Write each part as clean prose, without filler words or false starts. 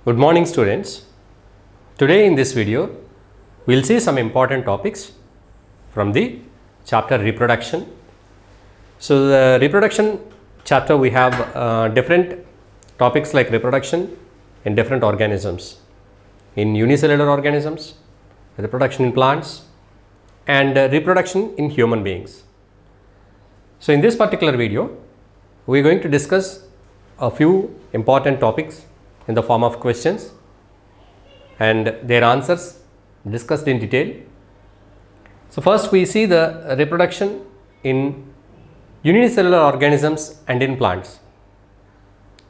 Good morning students. Today in this video we will see some important topics from the chapter reproduction. So the reproduction chapter we have different topics like reproduction in different organisms, in unicellular organisms, reproduction in plants and reproduction in human beings. So in this particular video we are going to discuss a few important topics in the form of questions and their answers discussed in detail. So first we see the reproduction in unicellular organisms and in plants,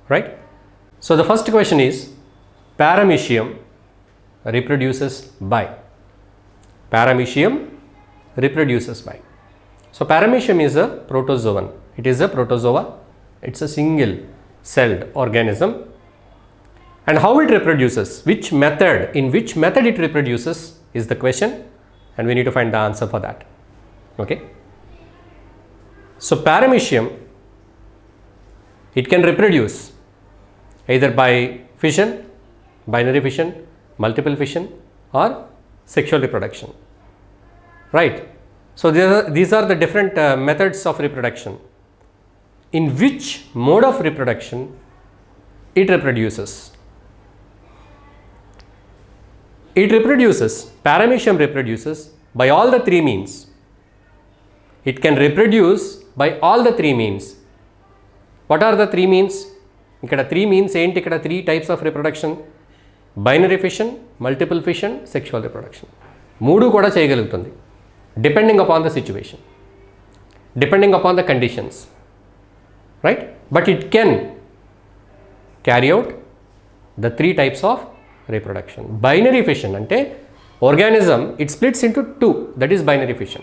right? So the first question is, Paramecium reproduces by. Paramecium reproduces by. So Paramecium is a protozoan. It is a protozoa. It's a single celled organism. And how it reproduces, in which method it reproduces is the question, and we need to find the answer for that. Okay. So Paramecium, it can reproduce either by fission, binary fission, multiple fission or sexual reproduction, right? So these are the different methods of reproduction. In which mode of reproduction it reproduces? Paramecium reproduces by all the three means. It can reproduce by all the three means. What are the three means? Ikkada three means enti ikkada three types of reproduction: binary fission, multiple fission, sexual reproduction. Moodu kuda cheyagalugtundi depending upon the situation, depending upon the conditions, right? But it can carry out the three types of reproduction. Binary fission ante organism, it splits into two, that is binary fission.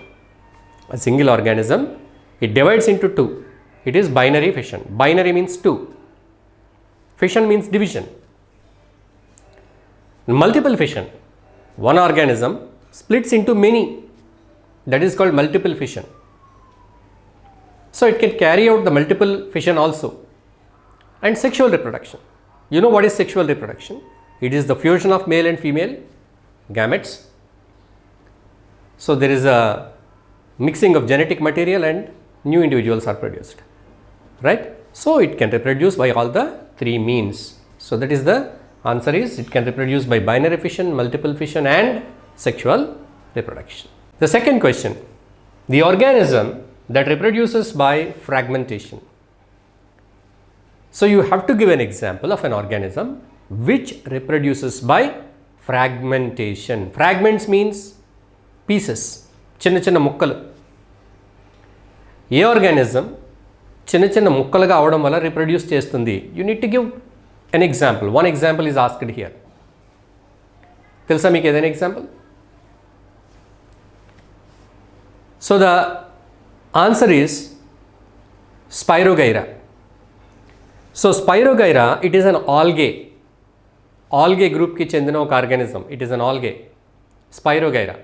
A single organism, it divides into two, it is binary fission. Binary means two, fission means division. Multiple fission, one organism splits into many, that is called multiple fission. So it can carry out the multiple fission also. And sexual reproduction, you know what is sexual reproduction? It is the fusion of male and female gametes. So there is a mixing of genetic material and new individuals are produced, right? So it can reproduce by all the three means. So that is the answer is, it can reproduce by binary fission, multiple fission and sexual reproduction. The second question, the organism that reproduces by fragmentation. So you have to give an example of an organism which reproduces by fragmentation. Fragments means pieces, chinna chinna mukkalu. Ye organism chinna chinna mukkaluga avadam valla reproduce chestundi. You need to give an example. One example is asked here. Telusa meeku edaina example? So the answer is Spirogyra. So Spirogyra, it is an algae group ki chendina oka organism. It is an algae, Spirogyra.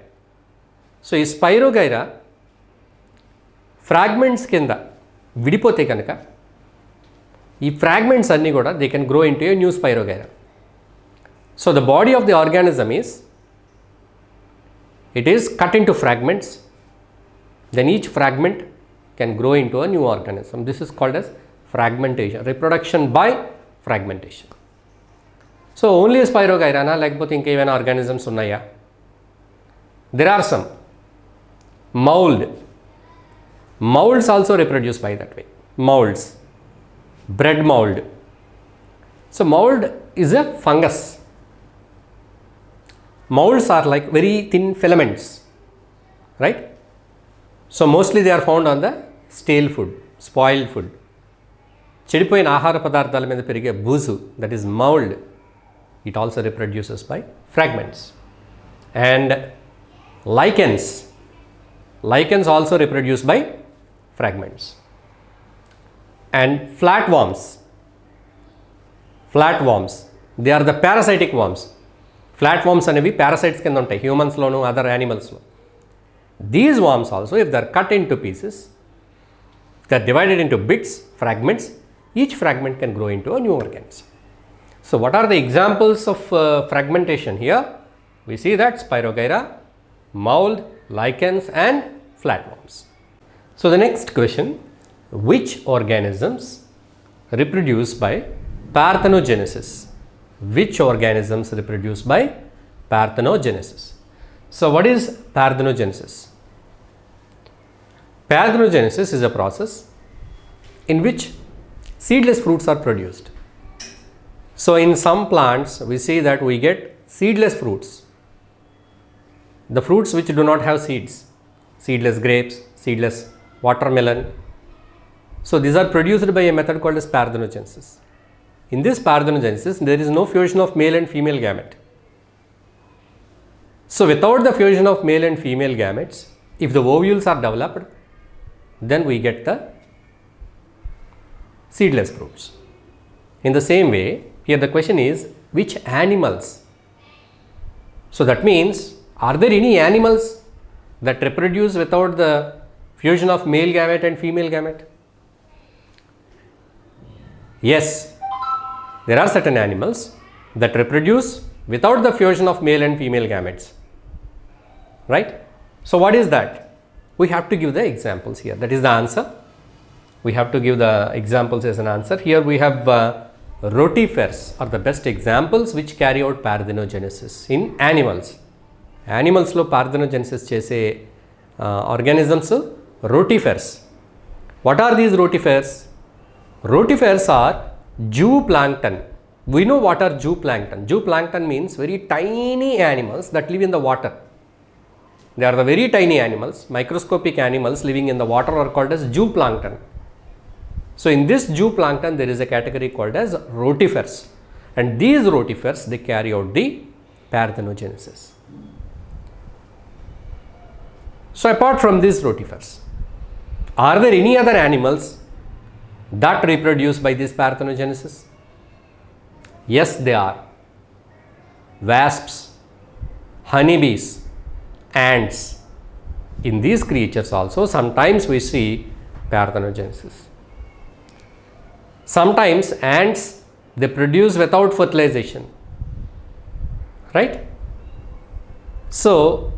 So ఈ Spirogyra fragments కింద విడిపోతే కనుక ఈ fragments అన్నీ కూడా they can grow into a new Spirogyra. So the body of the organism is, it is cut into fragments, then each fragment can grow into a new organism. This is called as fragmentation, reproduction by fragmentation. So only Spirogyra na lekapothe inka evana organisms unnaya? There are some. Molds also reproduce by that way. Molds, bread mold. So mold is a fungus. Molds are like very thin filaments, right? So mostly they are found on the stale food, spoiled food. చెడిపోయిన ఆహార పదార్థాల మీద పెరిగే బూజు, that is mold. It also reproduces by fragments. And lichens also reproduce by fragments. And flatworms, they are the parasitic worms. Flatworms అనేవి parasites కింద ఉంటాయి humans లోను other animals లో. These worms also, if they are cut into pieces, they are divided into bits, fragments, each fragment can grow into a new organism. So what are the examples of fragmentation here? We see that Spirogyra, mold, lichens and flatworms. So the next question, which organisms reproduce by parthenogenesis? Which organisms reproduce by parthenogenesis? So what is parthenogenesis? Parthenogenesis is a process in which seedless fruits are produced. So in some plants we see that we get seedless fruits, the fruits which do not have seeds, seedless grapes, seedless watermelon. So these are produced by a method called as parthenogenesis. In this parthenogenesis there is no fusion of male and female gamete. So without the fusion of male and female gametes, if the ovules are developed, then we get the seedless fruits. In the same way, here the question is which animals? So that means, are there any animals that reproduce without the fusion of male gamete and female gamete? Yes, there are certain animals that reproduce without the fusion of male and female gametes, right? So what is that? We have to give the examples here. That is the answer. We have to give the examples as an answer. Here we have rotifers are the best examples which carry out parthenogenesis in animals. Animals lo parthenogenesis chese organisms rotifers. What are these rotifers? Rotifers are zooplankton. We know what are zooplankton. Zooplankton means very tiny animals that live in the water. They are the very tiny animals, microscopic animals living in the water are called as zooplankton. So in this zooplankton there is a category called as rotifers, and these rotifers they carry out the parthenogenesis. So apart from these rotifers, are there any other animals that reproduce by this parthenogenesis? Yes, they are. Wasps, honeybees, ants. In these creatures also sometimes we see parthenogenesis. Sometimes ants they produce without fertilization, right? So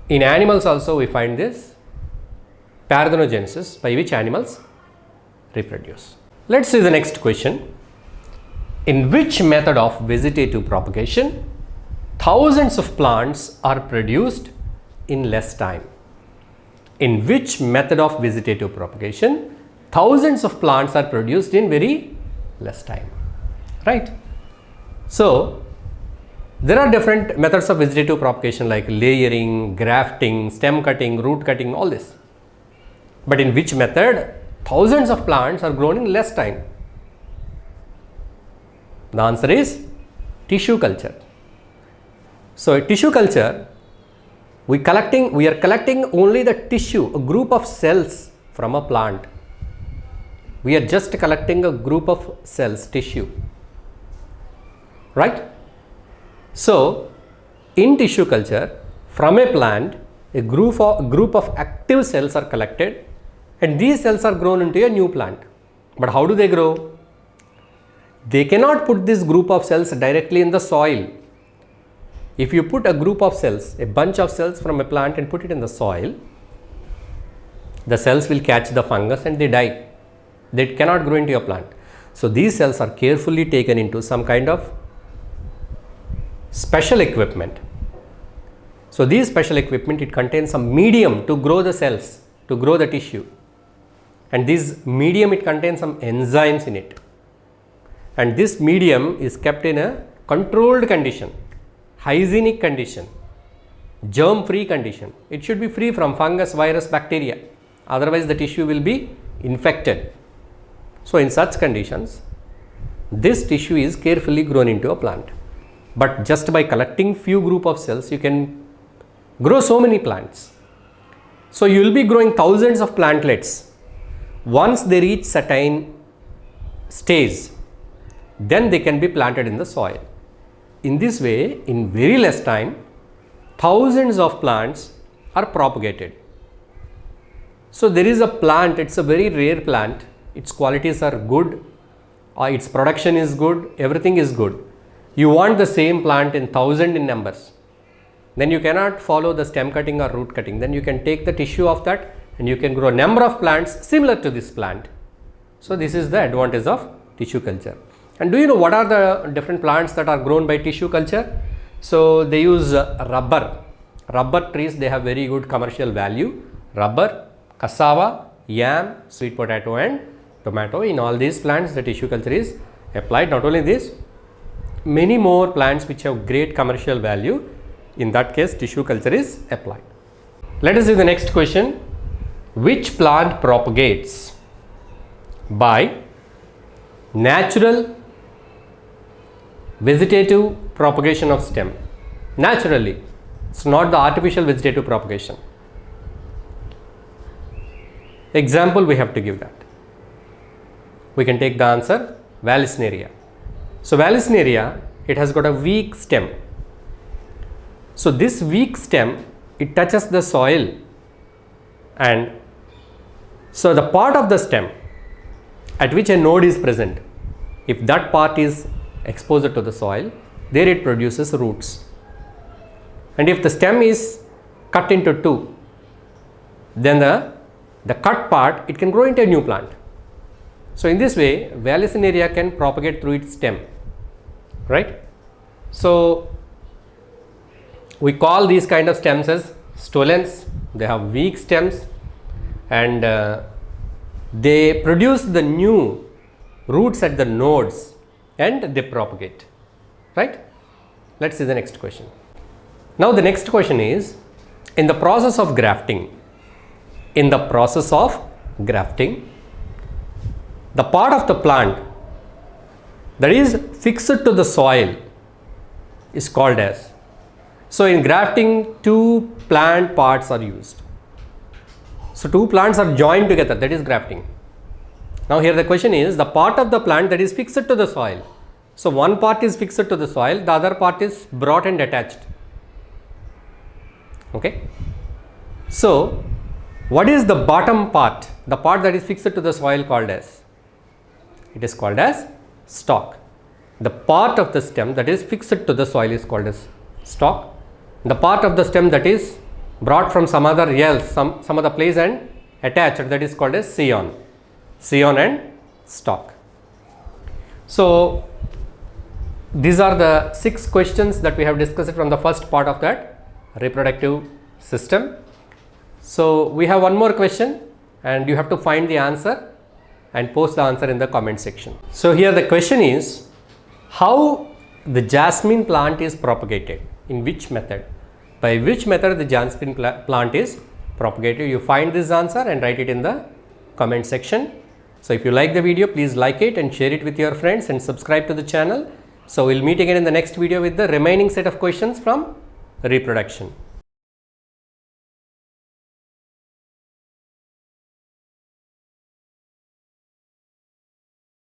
in animals also we find this parthenogenesis by which animals reproduce. Let's see the next question. In which method of vegetative propagation thousands of plants are produced in less time? In which method of vegetative propagation thousands of plants are produced in very less time, right? So there are different methods of vegetative propagation like layering, grafting, stem cutting, root cutting, all this. But in which method thousands of plants are grown in less time? The answer is tissue culture. So tissue culture, we are collecting only the tissue, a group of cells from a plant. We are just collecting a group of cells, tissue, right? So in tissue culture, from a plant, a group of active cells are collected, and these cells are grown into a new plant. But how do they grow? They cannot put this group of cells directly in the soil. If you put a group of cells, a bunch of cells from a plant and put it in the soil, the cells will catch the fungus and they die. They cannot grow into a plant. So these cells are carefully taken into some kind of special equipment. So these special equipment, it contains some medium to grow the cells, to grow the tissue. And this medium, it contains some enzymes in it. And this medium is kept in a controlled condition, hygienic condition, germ-free condition. It should be free from fungus, virus, bacteria. Otherwise, the tissue will be infected. So in such conditions, this tissue is carefully grown into a plant. But just by collecting few group of cells, you can grow so many plants. So you will be growing thousands of plantlets. Once they reach certain stage, then they can be planted in the soil. In this way, in very less time, thousands of plants are propagated. So there is a plant, it's a very rare plant, its qualities are good, its production is good, everything is good. you want the same plant in 1000 in numbers, then you cannot follow the stem cutting or root cutting. Then you can take the tissue of that and you can grow a number of plants similar to this plant. So this is the advantage of tissue culture. And do you know what are the different plants that are grown by tissue culture? So they use rubber trees. They have very good commercial value. Rubber, cassava, yam, sweet potato and tomato. In all these plants the tissue culture is applied. Not only this, many more plants which have great commercial value, in that case tissue culture is applied. Let us see the next question. Which plant propagates by natural vegetative propagation of stem? Naturally, it's not the artificial vegetative propagation. Example we have to give that. We can take the answer Vallisneria. So Vallisneria, it has got a weak stem. So this weak stem, it touches the soil, and so the part of the stem at which a node is present, if that part is exposed to the soil, there it produces roots. And if the stem is cut into two, then the cut part, it can grow into a new plant. So in this way, Vallisneria can propagate through its stem, right? So we call these kind of stems as stolons. They have weak stems and they produce the new roots at the nodes and they propagate, right? Let's see the next question. Now the next question is, in the process of grafting, the part of the plant that is fixed to the soil is called as. So in grafting, two plant parts are used. So two plants are joined together, that is grafting. Now here the question is, the part of the plant that is fixed to the soil. So one part is fixed to the soil, the other part is brought and attached. Okay. So what is the bottom part, the part that is fixed to the soil, called as? It is called as stalk. The part of the stem that is fixed to the soil is called as stalk. The part of the stem that is brought from some other place and attached, that is called as scion. Scion and stalk. So these are the 6 questions that we have discussed from the first part of that reproductive system. So we have one more question and you have to find the answer and post the answer in the comment section. So here the question is, how the jasmine plant is propagated? In which method? By which method the jasmine plant is propagated? You find this answer and write it in the comment section. So if you like the video, please like it and share it with your friends and subscribe to the channel. So we'll meet again in the next video with the remaining set of questions from reproduction.